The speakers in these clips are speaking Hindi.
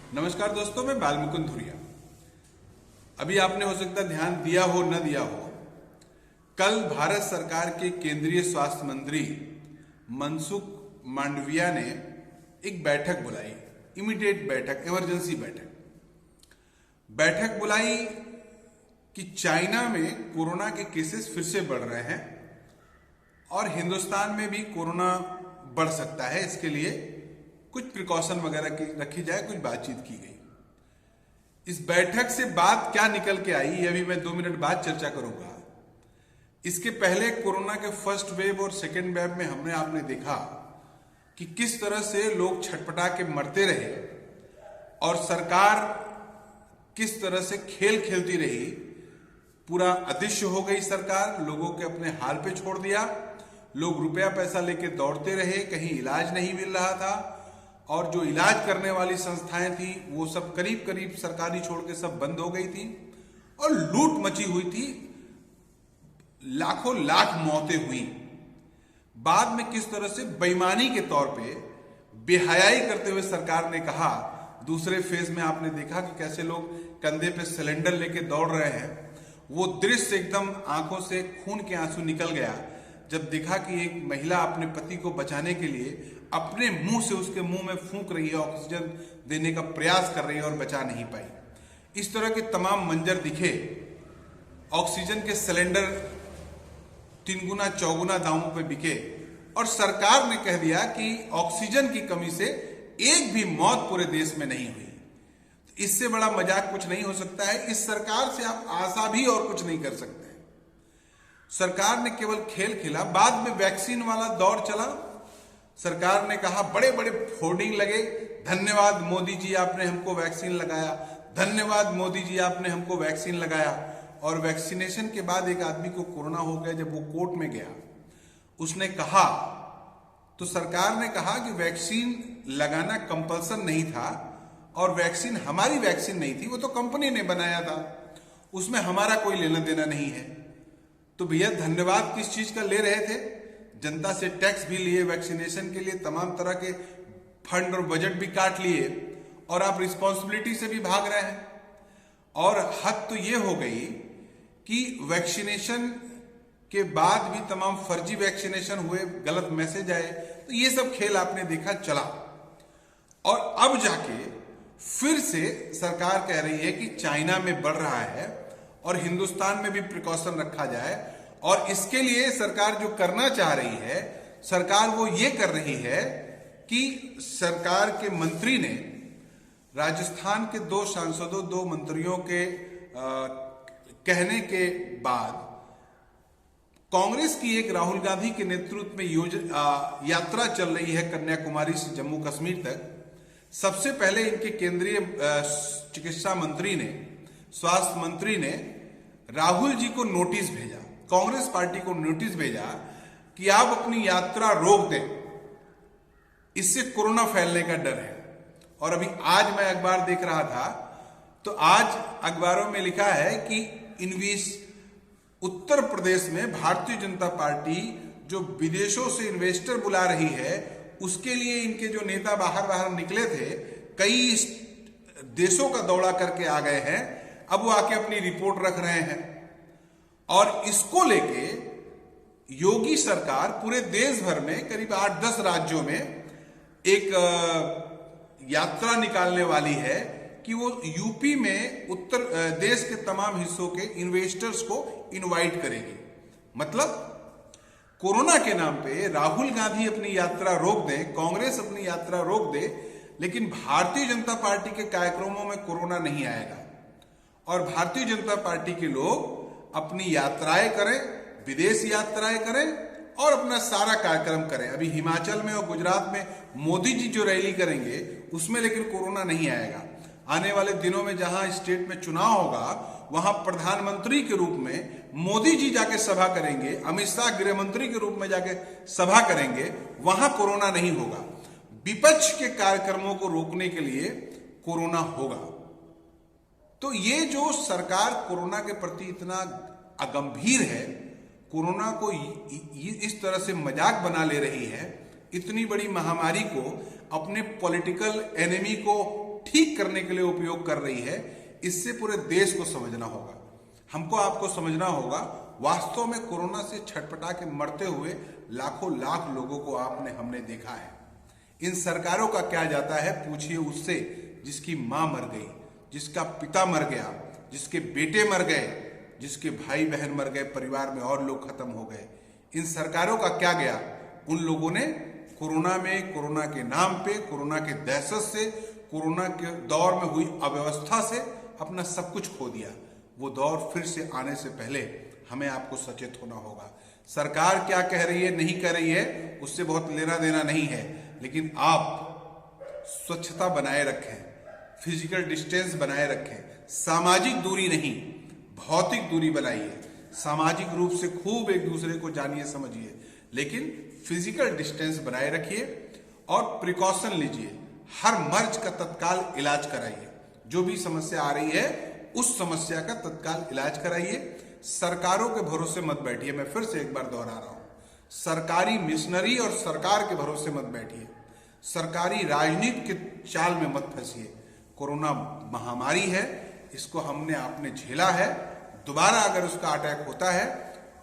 नमस्कार दोस्तों, मैं बालमुकुंद धुरिया। अभी आपने हो सकता ध्यान दिया हो न दिया हो, कल भारत सरकार के केंद्रीय स्वास्थ्य मंत्री मनसुख मांडविया ने एक बैठक बुलाई। इमीडिएट बैठक, इमरजेंसी बैठक बुलाई कि चाइना में कोरोना के केसेस फिर से बढ़ रहे हैं और हिंदुस्तान में भी कोरोना बढ़ सकता है। इसके लिए कुछ प्रिकॉशन वगैरह की रखी जाए, कुछ बातचीत की गई। इस बैठक से बात क्या निकल के आई, ये अभी मैं 2 मिनट बाद चर्चा करूंगा। इसके पहले कोरोना के फर्स्ट वेव और सेकेंड वेव में आपने देखा कि किस तरह से लोग छटपटा के मरते रहे और सरकार किस तरह से खेल खेलती रही। पूरा अदृश्य हो गई सरकार, लोगों के अपने हाल पे छोड़ दिया। लोग रुपया पैसा लेके दौड़ते रहे, कहीं इलाज नहीं मिल रहा था और जो इलाज करने वाली संस्थाएं थी वो सब करीब करीब सरकारी छोड़ के सब बंद हो गई थी और लूट मची हुई थी। लाखों लाख मौतें हुई। बाद में किस तरह से बेईमानी के तौर पे बेहयाई करते हुए सरकार ने कहा, दूसरे फेज में आपने देखा कि कैसे लोग कंधे पे सिलेंडर लेके दौड़ रहे हैं। वो दृश्य एकदम आंखों से खून के आंसू निकल गया जब देखा कि एक महिला अपने पति को बचाने के लिए अपने मुंह से उसके मुंह में फूंक रही है, ऑक्सीजन देने का प्रयास कर रही है और बचा नहीं पाई। इस तरह के तमाम मंजर दिखे। ऑक्सीजन के सिलेंडर 3 गुना 4 गुना दामों पे बिके और सरकार ने कह दिया कि ऑक्सीजन की कमी से एक भी मौत पूरे देश में नहीं हुई। इससे बड़ा मजाक कुछ नहीं हो सकता है। इस सरकार से आप आशा भी और कुछ नहीं कर सकते। सरकार ने केवल खेल खेला। बाद में वैक्सीन वाला दौर चला। सरकार ने कहा, बड़े बड़े होर्डिंग लगे, धन्यवाद मोदी जी आपने हमको वैक्सीन लगाया, धन्यवाद मोदी जी आपने हमको वैक्सीन लगाया। और वैक्सीनेशन के बाद एक आदमी को कोरोना हो गया। जब वो कोर्ट में गया, उसने कहा, तो सरकार ने कहा कि वैक्सीन लगाना कंपल्सन नहीं था और वैक्सीन हमारी वैक्सीन नहीं थी, वो तो कंपनी ने बनाया था, उसमें हमारा कोई लेना देना नहीं है। तो भैया धन्यवाद किस चीज का ले रहे थे? जनता से टैक्स भी लिए, वैक्सीनेशन के लिए तमाम तरह के फंड और बजट भी काट लिए और आप रिस्पॉन्सिबिलिटी से भी भाग रहे हैं। और हद तो ये हो गई कि वैक्सीनेशन के बाद भी तमाम फर्जी वैक्सीनेशन हुए, गलत मैसेज आए। तो ये सब खेल आपने देखा चला और अब जाके फिर से सरकार कह रही है कि चाइना में बढ़ रहा है और हिंदुस्तान में भी प्रिकॉशन रखा जाए। और इसके लिए सरकार जो करना चाह रही है, सरकार वो ये कर रही है कि सरकार के मंत्री ने राजस्थान के 2 सांसदों, 2 मंत्रियों के कहने के बाद कांग्रेस की एक राहुल गांधी के नेतृत्व में यात्रा चल रही है कन्याकुमारी से जम्मू कश्मीर तक। सबसे पहले इनके केंद्रीय चिकित्सा मंत्री ने, स्वास्थ्य मंत्री ने राहुल जी को नोटिस भेजा, कांग्रेस पार्टी को नोटिस भेजा कि आप अपनी यात्रा रोक दें, इससे कोरोना फैलने का डर है। और अभी आज मैं अखबार देख रहा था तो आज अखबारों में लिखा है कि उत्तर प्रदेश में भारतीय जनता पार्टी जो विदेशों से इन्वेस्टर बुला रही है, उसके लिए इनके जो नेता बाहर निकले थे, कई देशों का दौरा करके आ गए हैं। अब वो आके अपनी रिपोर्ट रख रहे हैं और इसको लेके योगी सरकार पूरे देश भर में करीब 8-10 राज्यों में एक यात्रा निकालने वाली है कि वो यूपी में उत्तर देश के तमाम हिस्सों के इन्वेस्टर्स को इनवाइट करेगी। मतलब कोरोना के नाम पे राहुल गांधी अपनी यात्रा रोक दे, कांग्रेस अपनी यात्रा रोक दे, लेकिन भारतीय जनता पार्टी के कार्यक्रमों में कोरोना नहीं आएगा और भारतीय जनता पार्टी के लोग अपनी यात्राएं करें, विदेश यात्राएं करें और अपना सारा कार्यक्रम करें। अभी हिमाचल में और गुजरात में मोदी जी जो रैली करेंगे उसमें लेकिन कोरोना नहीं आएगा। आने वाले दिनों में जहां स्टेट में चुनाव होगा, वहां प्रधानमंत्री के रूप में मोदी जी जाके सभा करेंगे, अमित शाह गृह मंत्री के रूप में जाके सभा करेंगे, वहां कोरोना नहीं होगा। विपक्ष के कार्यक्रमों को रोकने के लिए कोरोना होगा। तो ये जो सरकार कोरोना के प्रति इतना अगंभीर है, कोरोना को इस तरह से मजाक बना ले रही है, इतनी बड़ी महामारी को अपने पॉलिटिकल एनिमी को ठीक करने के लिए उपयोग कर रही है, इससे पूरे देश को समझना होगा। हमको आपको समझना होगा, वास्तव में कोरोना से छटपटा के मरते हुए लाखों लाख लोगों को हमने देखा है। इन सरकारों का क्या जाता है, पूछिए उससे जिसकी मां मर गई, जिसका पिता मर गया, जिसके बेटे मर गए, जिसके भाई बहन मर गए, परिवार में और लोग खत्म हो गए। इन सरकारों का क्या गया? उन लोगों ने कोरोना में, कोरोना के नाम पे, कोरोना के दहशत से, कोरोना के दौर में हुई अव्यवस्था से अपना सब कुछ खो दिया। वो दौर फिर से आने से पहले हमें आपको सचेत होना होगा। सरकार क्या कह रही है, नहीं कह रही है, उससे बहुत लेना देना नहीं है, लेकिन आप स्वच्छता बनाए रखें, फिजिकल डिस्टेंस बनाए रखें, सामाजिक दूरी नहीं भौतिक दूरी बनाइए, सामाजिक रूप से खूब एक दूसरे को जानिए समझिए, लेकिन फिजिकल डिस्टेंस बनाए रखिए और प्रिकॉशन लीजिए। हर मर्ज का तत्काल इलाज कराइए। जो भी समस्या आ रही है उस समस्या का तत्काल इलाज कराइए। सरकारों के भरोसे मत बैठिए। मैं फिर से एक बार दोहरा रहा हूं, सरकारी मिशनरी और सरकार के भरोसे मत बैठिए, सरकारी राजनीति के चाल में मत फंसिए। कोरोना महामारी है, इसको आपने झेला है। दोबारा अगर उसका अटैक होता है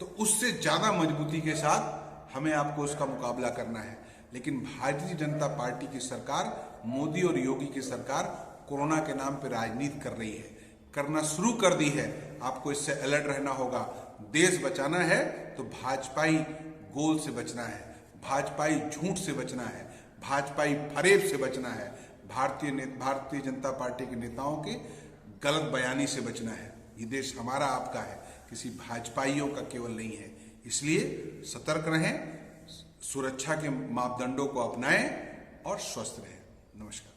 तो उससे ज्यादा मजबूती के साथ हमें आपको उसका मुकाबला करना है। लेकिन भारतीय जनता पार्टी की सरकार, मोदी और योगी की सरकार कोरोना के नाम पर राजनीति कर रही है, करना शुरू कर दी है। आपको इससे अलर्ट रहना होगा। देश बचाना है तो भाजपाई गोल से बचना है, भाजपाई झूठ से बचना है, भाजपाई फरेब से बचना है, भारतीय जनता पार्टी के नेताओं के गलत बयानी से बचना है। ये देश हमारा आपका है, किसी भाजपाइयों का केवल नहीं है। इसलिए सतर्क रहें, सुरक्षा के मापदंडों को अपनाएं और स्वस्थ रहें। नमस्कार।